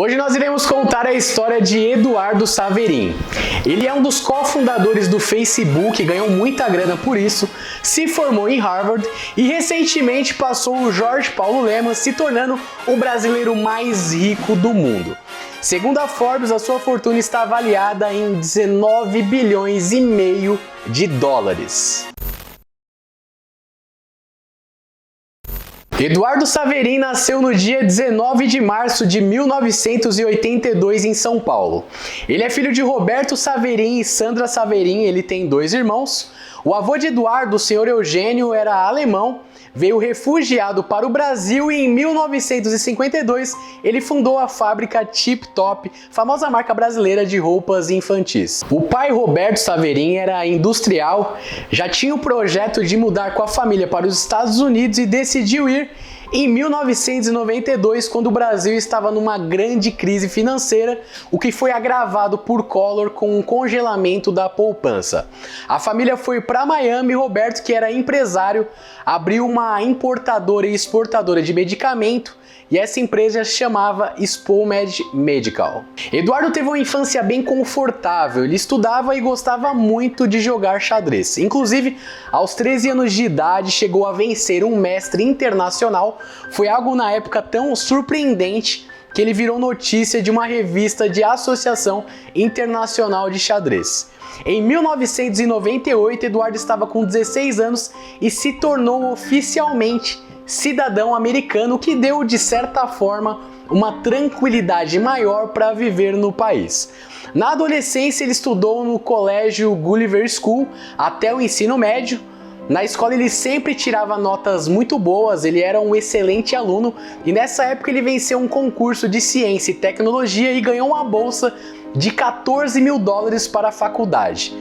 Hoje nós iremos contar a história de Eduardo Saverin. Ele é um dos cofundadores do Facebook, ganhou muita grana por isso, se formou em Harvard e recentemente passou o Jorge Paulo Lemann, se tornando o brasileiro mais rico do mundo. Segundo a Forbes, a sua fortuna está avaliada em 19 bilhões e meio de dólares. Eduardo Saverin nasceu no dia 19 de março de 1982 em São Paulo. Ele é filho de Roberto Saverin e Sandra Saverin, ele tem 2 irmãos. O avô de Eduardo, o senhor Eugênio, era alemão, veio refugiado para o Brasil e em 1952 ele fundou a fábrica Tip Top, famosa marca brasileira de roupas infantis. O pai, Roberto Saverin, era industrial, já tinha o projeto de mudar com a família para os Estados Unidos e decidiu ir em 1992, quando o Brasil estava numa grande crise financeira, o que foi agravado por Collor com um congelamento da poupança. A família foi para Miami e Roberto, que era empresário, abriu uma importadora e exportadora de medicamento, e essa empresa se chamava SpoMed Medical. Eduardo teve uma infância bem confortável, ele estudava e gostava muito de jogar xadrez. Inclusive, aos 13 anos de idade, chegou a vencer um mestre internacional. Foi algo na época tão surpreendente que ele virou notícia de uma revista de Associação Internacional de Xadrez. Em 1998, Eduardo estava com 16 anos e se tornou oficialmente cidadão americano, o que deu, de certa forma, uma tranquilidade maior para viver no país. Na adolescência, ele estudou no colégio Gulliver School até o ensino médio. Na escola ele sempre tirava notas muito boas, ele era um excelente aluno e nessa época ele venceu um concurso de ciência e tecnologia e ganhou uma bolsa de 14 mil dólares para a faculdade.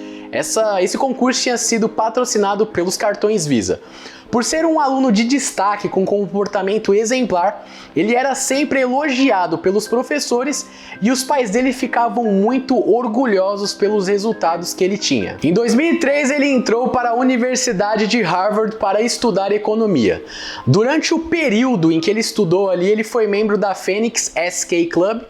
Esse concurso tinha sido patrocinado pelos cartões Visa. Por ser um aluno de destaque com comportamento exemplar, ele era sempre elogiado pelos professores e os pais dele ficavam muito orgulhosos pelos resultados que ele tinha. Em 2003, ele entrou para a Universidade de Harvard para estudar economia. Durante o período em que ele estudou ali, ele foi membro da Phoenix SK Club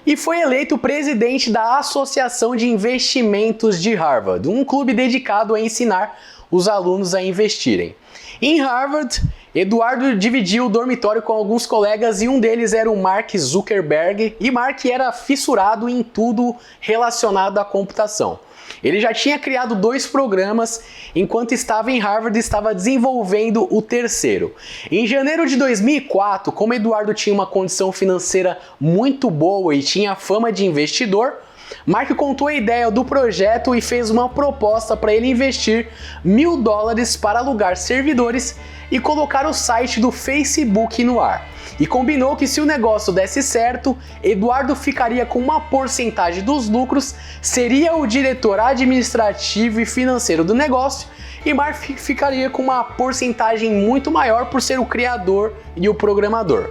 e foi eleito presidente da Associação de Investimentos de Harvard, um clube dedicado a ensinar os alunos a investirem. Em Harvard, Eduardo dividiu o dormitório com alguns colegas e um deles era o Mark Zuckerberg, e Mark era fissurado em tudo relacionado à computação. Ele já tinha criado 2 programas, enquanto estava em Harvard estava desenvolvendo o terceiro. Em janeiro de 2004, como Eduardo tinha uma condição financeira muito boa e tinha fama de investidor, Mark contou a ideia do projeto e fez uma proposta para ele investir $1.000 para alugar servidores e colocar o site do Facebook no ar. E combinou que se o negócio desse certo, Eduardo ficaria com uma porcentagem dos lucros, seria o diretor administrativo e financeiro do negócio, e Mark ficaria com uma porcentagem muito maior por ser o criador e o programador.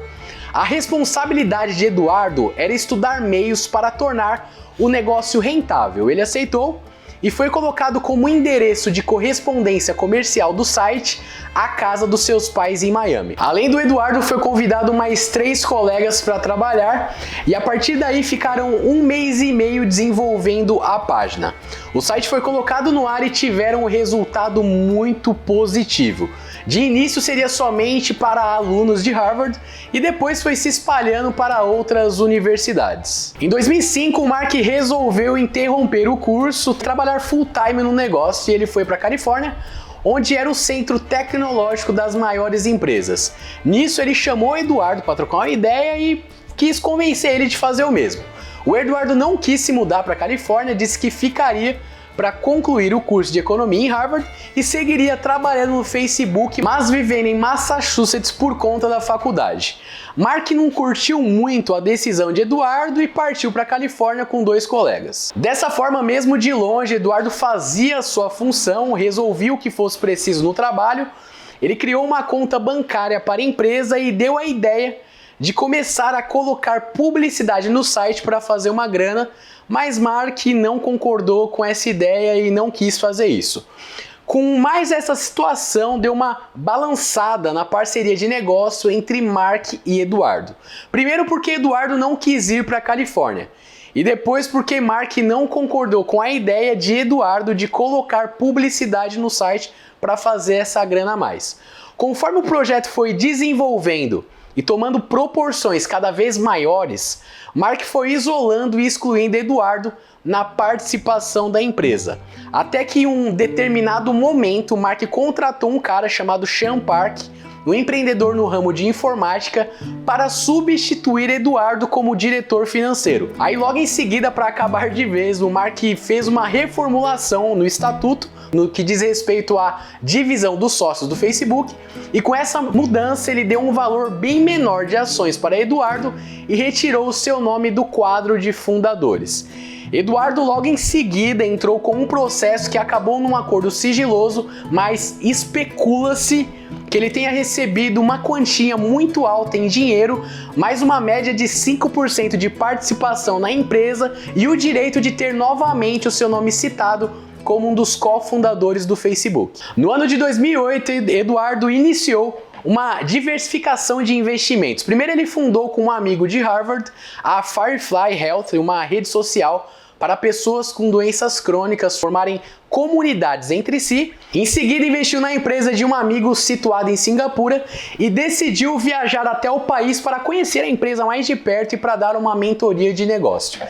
A responsabilidade de Eduardo era estudar meios para tornar o negócio rentável. Ele aceitou e foi colocado como endereço de correspondência comercial do site a casa dos seus pais em Miami. Além do Eduardo, foi convidado mais 3 colegas para trabalhar e a partir daí ficaram 1 mês e meio desenvolvendo a página. O site foi colocado no ar e tiveram um resultado muito positivo. De início seria somente para alunos de Harvard e depois foi se espalhando para outras universidades. Em 2005, o Mark resolveu interromper o curso, trabalhar full-time no negócio, e ele foi para a Califórnia, onde era o centro tecnológico das maiores empresas. Nisso ele chamou o Eduardo para trocar uma ideia e quis convencer ele de fazer o mesmo. O Eduardo não quis se mudar para a Califórnia, disse que ficaria para concluir o curso de economia em Harvard e seguiria trabalhando no Facebook, mas vivendo em Massachusetts por conta da faculdade. Mark não curtiu muito a decisão de Eduardo e partiu para a Califórnia com 2 colegas. Dessa forma, mesmo de longe, Eduardo fazia sua função, resolvia o que fosse preciso no trabalho. Ele criou uma conta bancária para a empresa e deu a ideia de começar a colocar publicidade no site para fazer uma grana, mas Mark não concordou com essa ideia e não quis fazer isso. Com mais essa situação, deu uma balançada na parceria de negócio entre Mark e Eduardo. Primeiro porque Eduardo não quis ir para a Califórnia. E depois porque Mark não concordou com a ideia de Eduardo de colocar publicidade no site para fazer essa grana a mais. Conforme o projeto foi desenvolvendo e tomando proporções cada vez maiores, Mark foi isolando e excluindo Eduardo na participação da empresa. Até que em um determinado momento, Mark contratou um cara chamado Sean Park, um empreendedor no ramo de informática, para substituir Eduardo como diretor financeiro. Aí logo em seguida, para acabar de vez, o Mark fez uma reformulação no estatuto, no que diz respeito à divisão dos sócios do Facebook, e com essa mudança ele deu um valor bem menor de ações para Eduardo e retirou o seu nome do quadro de fundadores. Eduardo logo em seguida entrou com um processo que acabou num acordo sigiloso, mas especula-se que ele tenha recebido uma quantia muito alta em dinheiro, mais uma média de 5% de participação na empresa e o direito de ter novamente o seu nome citado como um dos cofundadores do Facebook. No ano de 2008, Eduardo iniciou uma diversificação de investimentos. Primeiro ele fundou com um amigo de Harvard a Firefly Health, uma rede social para pessoas com doenças crônicas formarem comunidades entre si. Em seguida investiu na empresa de um amigo situado em Singapura e decidiu viajar até o país para conhecer a empresa mais de perto e para dar uma mentoria de negócio.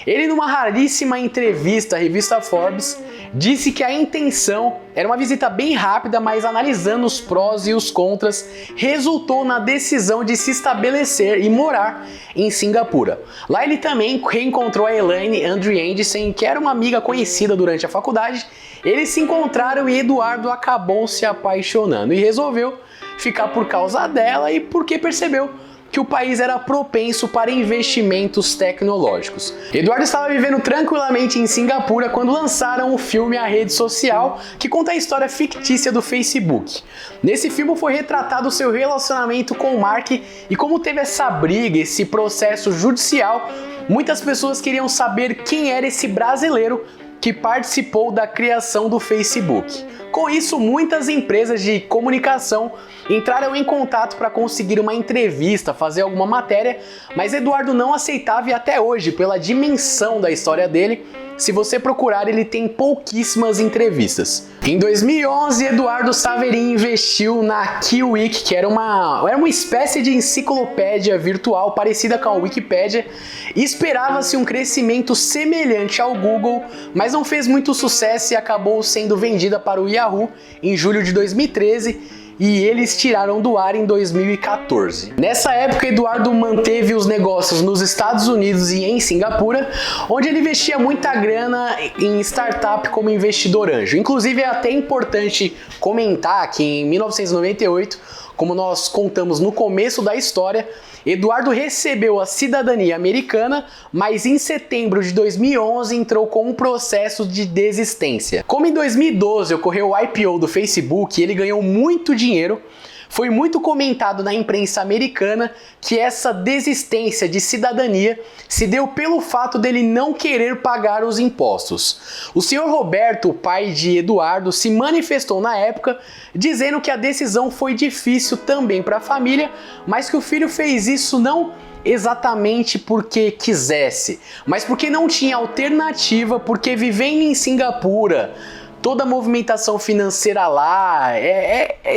Ele, numa raríssima entrevista à revista Forbes, disse que a intenção era uma visita bem rápida, mas analisando os prós e os contras, resultou na decisão de se estabelecer e morar em Singapura. Lá ele também reencontrou a Elaine Andriensen, que era uma amiga conhecida durante a faculdade. Eles se encontraram e Eduardo acabou se apaixonando e resolveu ficar por causa dela e porque percebeu que o país era propenso para investimentos tecnológicos. Eduardo estava vivendo tranquilamente em Singapura quando lançaram o filme A Rede Social, que conta a história fictícia do Facebook. Nesse filme foi retratado o seu relacionamento com o Mark e como teve essa briga, esse processo judicial, muitas pessoas queriam saber quem era esse brasileiro que participou da criação do Facebook. Com isso, muitas empresas de comunicação entraram em contato para conseguir uma entrevista, fazer alguma matéria, mas Eduardo não aceitava e até hoje, pela dimensão da história dele, se você procurar, ele tem pouquíssimas entrevistas. Em 2011, Eduardo Saverin investiu na Kiwik, que era uma espécie de enciclopédia virtual parecida com a Wikipédia, e esperava-se um crescimento semelhante ao Google, mas não fez muito sucesso e acabou sendo vendida para o Yahoo em julho de 2013, e eles tiraram do ar em 2014. Nessa época, Eduardo manteve os negócios nos Estados Unidos e em Singapura, onde ele investia muita grana em startup como investidor anjo. Inclusive, é até importante comentar que em 1998, como nós contamos no começo da história, Eduardo recebeu a cidadania americana, mas em setembro de 2011 entrou com um processo de desistência. Como em 2012 ocorreu o IPO do Facebook e ele ganhou muito dinheiro, foi muito comentado na imprensa americana que essa desistência de cidadania se deu pelo fato dele não querer pagar os impostos. O senhor Roberto, o pai de Eduardo, se manifestou na época dizendo que a decisão foi difícil também para a família, mas que o filho fez isso não exatamente porque quisesse, mas porque não tinha alternativa, porque vivendo em Singapura, toda a movimentação financeira lá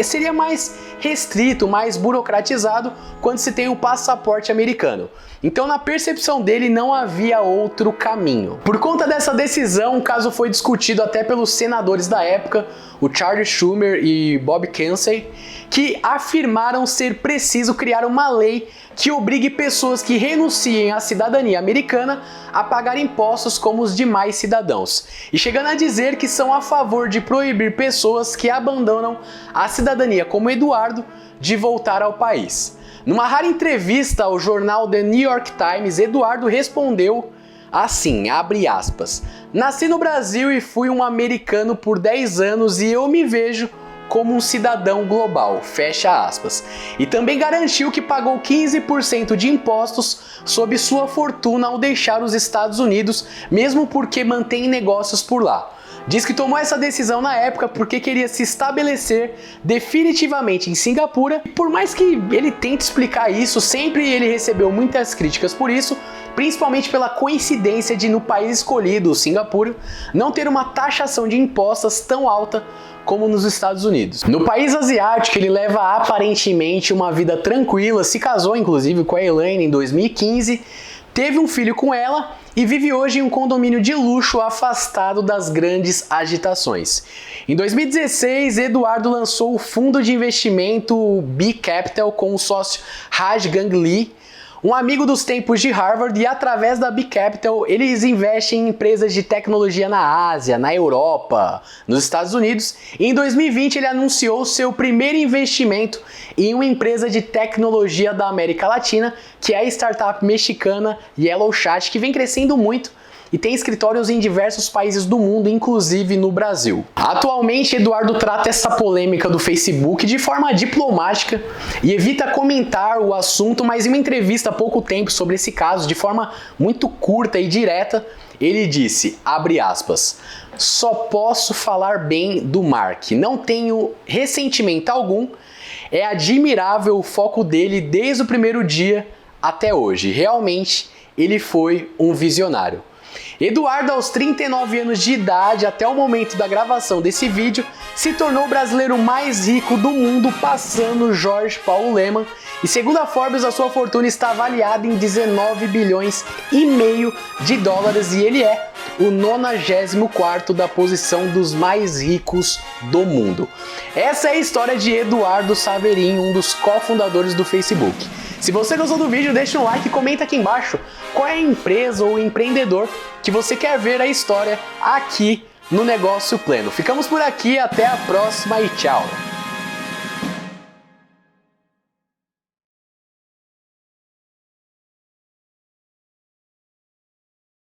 seria mais restrito, mais burocratizado quando se tem o passaporte americano. Então, na percepção dele, não havia outro caminho. Por conta dessa decisão, o caso foi discutido até pelos senadores da época, o Charlie Schumer e Bob Casey, que afirmaram ser preciso criar uma lei que obrigue pessoas que renunciem à cidadania americana a pagar impostos como os demais cidadãos, e chegando a dizer que são a favor de proibir pessoas que abandonam a cidadania como Eduardo de voltar ao país. Numa rara entrevista ao jornal The New York Times, Eduardo respondeu assim, abre aspas, "Nasci no Brasil e fui um americano por 10 anos e eu me vejo como um cidadão global", fecha aspas. E também garantiu que pagou 15% de impostos sobre sua fortuna ao deixar os Estados Unidos, mesmo porque mantém negócios por lá. diz que tomou essa decisão na época porque queria se estabelecer definitivamente em Singapura. E por mais que ele tente explicar isso, sempre ele recebeu muitas críticas por isso, principalmente pela coincidência de, no país escolhido, Singapura, não ter uma taxação de impostos tão alta como nos Estados Unidos. No país asiático, ele leva aparentemente uma vida tranquila, se casou inclusive com a Elaine em 2015, teve um filho com ela e vive hoje em um condomínio de luxo afastado das grandes agitações. Em 2016, Eduardo lançou o fundo de investimento B Capital com o sócio Raj Gang Lee, um amigo dos tempos de Harvard, e através da B Capital eles investem em empresas de tecnologia na Ásia, na Europa, nos Estados Unidos, e em 2020 ele anunciou seu primeiro investimento em uma empresa de tecnologia da América Latina, que é a startup mexicana Yellow Chat, que vem crescendo muito e tem escritórios em diversos países do mundo, inclusive no Brasil. Atualmente, Eduardo trata essa polêmica do Facebook de forma diplomática e evita comentar o assunto, mas em uma entrevista há pouco tempo sobre esse caso, de forma muito curta e direta, ele disse, abre aspas, só posso falar bem do Mark, não tenho ressentimento algum, é admirável o foco dele desde o primeiro dia até hoje, realmente ele foi um visionário. Eduardo, aos 39 anos de idade, até o momento da gravação desse vídeo, se tornou o brasileiro mais rico do mundo, passando Jorge Paulo Lemann, e segundo a Forbes, a sua fortuna está avaliada em 19 bilhões e meio de dólares, e ele é o 94º da posição dos mais ricos do mundo. Essa é a história de Eduardo Saverin, um dos cofundadores do Facebook. Se você gostou do vídeo, deixa um like e comenta aqui embaixo qual é a empresa ou empreendedor que você quer ver a história aqui no Negócio Pleno. Ficamos por aqui, até a próxima e tchau!